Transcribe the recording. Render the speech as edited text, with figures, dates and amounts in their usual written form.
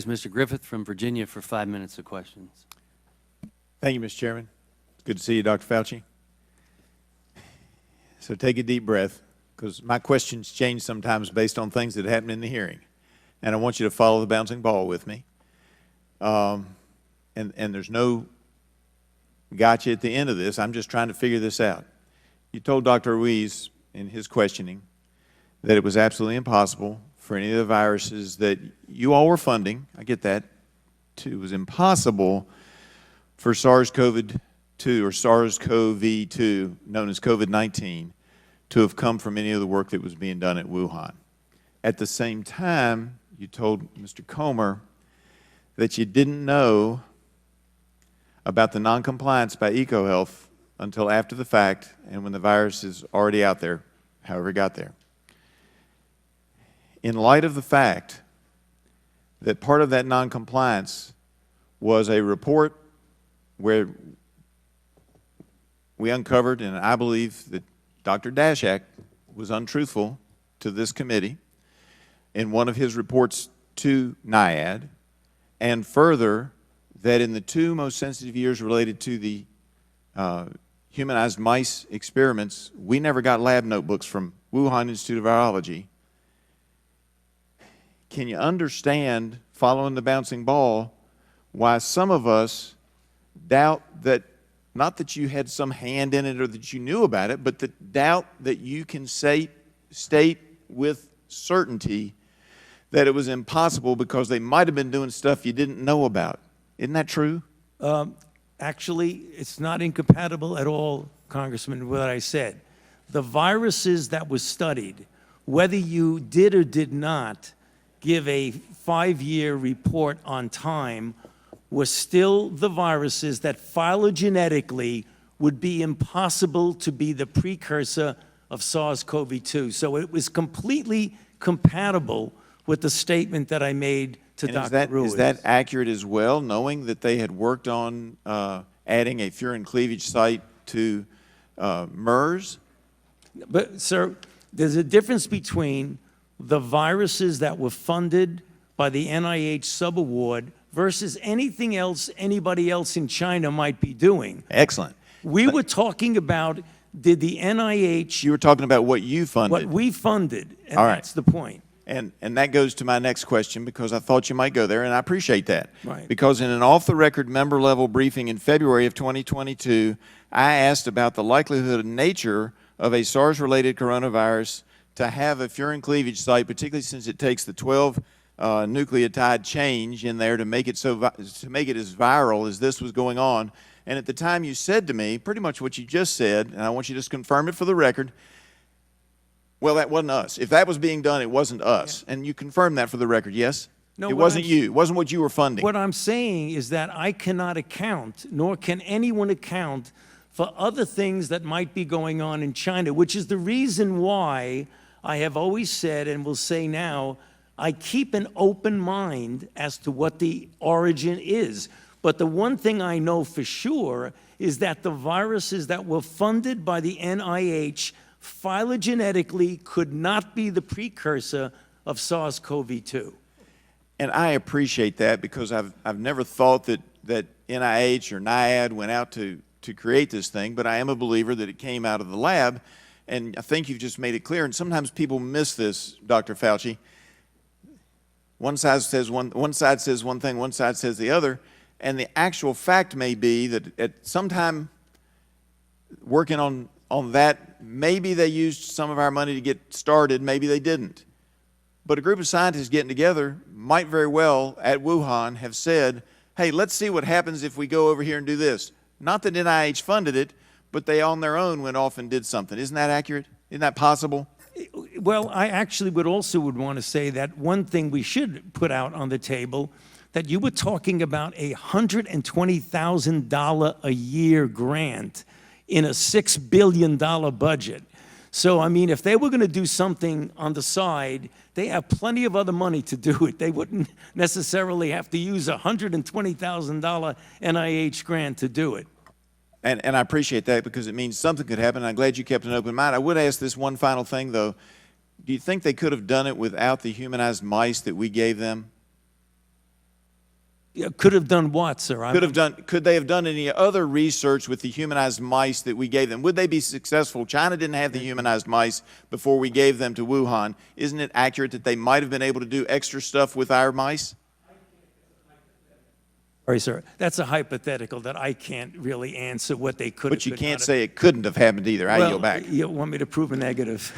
Mr. Griffith from Virginia for 5 minutes of questions. Thank you, Mr. Chairman. It's good to see you, Dr. Fauci. So take a deep breath, because my questions change sometimes based on things that happen in the hearing. And I want you to follow the bouncing ball with me. And there's no gotcha at the end of this. I'm just trying to figure this out. You told Dr. Ruiz in his questioning that it was absolutely impossible for any of the viruses that you all were funding, I get that, it was impossible for SARS-CoV-2 or SARS-CoV-2, known as COVID-19, to have come from any of the work that was being done at Wuhan. At the same time, you told Mr. Comer that you didn't know about the noncompliance by EcoHealth until after the fact and when the virus is already out there, however it got there. In light of the fact that part of that noncompliance was a report where we uncovered, and I believe that Dr. Dashak was untruthful to this committee in one of his reports to NIAID, and further, that in the 2 most sensitive years related to the humanized mice experiments, we never got lab notebooks from Wuhan Institute of Virology. Can you understand, following the bouncing ball, why some of us doubt that, not that you had some hand in it or that you knew about it, but that doubt that you can state with certainty that it was impossible because they might have been doing stuff you didn't know about? Isn't that true? Actually, it's not incompatible at all, Congressman, with what I said. The viruses that were studied, whether you did or did not give a 5-year report on time, were still the viruses that phylogenetically would be impossible to be the precursor of SARS-CoV-2. So it was completely compatible with the statement that I made to Dr. Ruiz. Is that accurate as well, knowing that they had worked on adding a furin cleavage site to MERS? But, sir, there's a difference between the viruses that were funded by the NIH subaward versus anything else anybody else in China might be doing. Excellent. We were talking about, did the NIH... You were talking about what you funded. What we funded, and all right. That's the point. And that goes to my next question, because I thought you might go there, and I appreciate that. Right. Because in an off-the-record member-level briefing in February of 2022, I asked about the likelihood and nature of a SARS-related coronavirus to have a furin cleavage site, particularly since it takes the 12 nucleotide change in there to make it as viral as this was going on. And at the time you said to me pretty much what you just said, and I want you to just confirm it for the record. Well, that wasn't us. If that was being done, it wasn't us. Yeah. And you confirmed that for the record, yes? No, it wasn't you. It wasn't what you were funding. What I'm saying is that I cannot account, nor can anyone account, for other things that might be going on in China, which is the reason why I have always said, and will say now, I keep an open mind as to what the origin is. But the one thing I know for sure is that the viruses that were funded by the NIH phylogenetically could not be the precursor of SARS-CoV-2. And I appreciate that, because I've never thought that NIH or NIAID went out to create this thing, but I am a believer that it came out of the lab. And I think you've just made it clear, and sometimes people miss this, Dr. Fauci. One side says one thing, one side says the other, and the actual fact may be that at some time working on that, maybe they used some of our money to get started, maybe they didn't. But a group of scientists getting together might very well, at Wuhan, have said, hey, let's see what happens if we go over here and do this. Not that NIH funded it, but they on their own went off and did something. Isn't that accurate? Isn't that possible? Well, I actually would want to say that one thing we should put out on the table, that you were talking about a $120,000 a year grant in a $6 billion budget. So, I mean, if they were going to do something on the side, they have plenty of other money to do it. They wouldn't necessarily have to use a $120,000 NIH grant to do it. And I appreciate that, because it means something could happen. I'm glad you kept an open mind. I would ask this one final thing, though. Do you think they could have done it without the humanized mice that we gave them? Could have done what, sir? Could they have done any other research with the humanized mice that we gave them? Would they be successful? China didn't have the humanized mice before we gave them to Wuhan. Isn't it accurate that they might have been able to do extra stuff with our mice? Sorry, sir. That's a hypothetical that I can't really answer what they could have. But you can't say it couldn't have happened either. I yield back. You want me to prove a negative?